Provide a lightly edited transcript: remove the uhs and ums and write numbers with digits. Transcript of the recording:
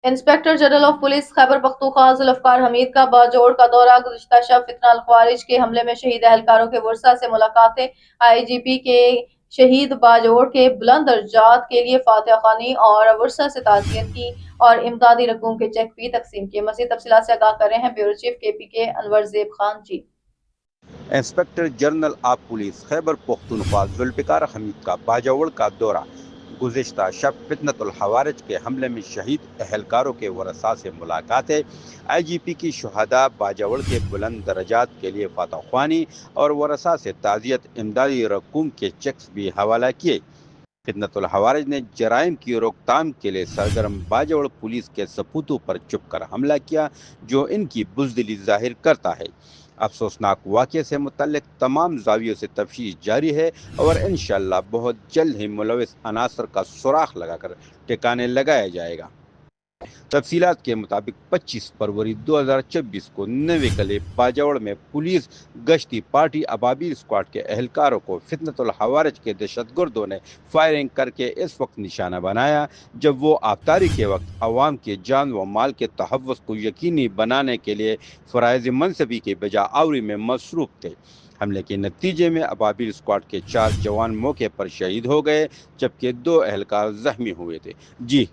Inspector general of police Khyber Pakhtunkhwa Zulfiqar حمید کا باجوڑ کا دورہ، گزشتہ شب فتنہ الخوارج کے حملے میں شہید اہلکاروں کے ورثاء سے ملاقاتیں، آئی جی پی کے شہید باجوڑ کے بلند درجات کے لیے فاتحہ خوانی اور ورثاء سے تعزیت کی اور امدادی رقوم کے چیک بھی تقسیم کیے۔ مزید تفصیلات سے آگاہ کر رہے ہیں بیورو چیف کے پی کے انور زیب خان جی۔ Inspector general of police Khyber Pakhtunkhwa Zulfiqar حمید کا باجوڑ کا دورہ، گزشتہ شب فتنۃ الحوارج کے حملے میں شہید اہلکاروں کے ورثاء سے ملاقاتیں، آئی جی پی کی شہداء باجوڑ کے بلند درجات کے لیے فاتح خوانی اور ورثاء سے تعزیت، امدادی رقوم کے چیکس بھی حوالہ کیے۔ فتنۃ الحوارج نے جرائم کی روک تھام کے لیے سرگرم باجوڑ پولیس کے سپوتوں پر چھپ کر حملہ کیا، جو ان کی بزدلی ظاہر کرتا ہے۔ افسوسناک واقعے سے متعلق تمام زاویوں سے تفتیش جاری ہے اور انشاءاللہ بہت جلد ہی ملوث عناصر کا سراغ لگا کر ٹھکانے لگایا جائے گا۔ تفصیلات کے مطابق 25 فروری 2024 کو نوے قلعے باجوڑ میں پولیس گشتی پارٹی ابابیل اسکواڈ کے اہلکاروں کو فتنۃ الحوارج کے دہشت گردوں نے فائرنگ کر کے اس وقت نشانہ بنایا جب وہ افطاری کے وقت عوام کے جان و مال کے تحفظ کو یقینی بنانے کے لیے فرائض منصبی کے بجا آوری میں مصروف تھے۔ حملے کے نتیجے میں ابابیل اسکواڈ کے 4 جوان موقع پر شہید ہو گئے جبکہ 2 اہلکار زخمی ہوئے تھے۔ جی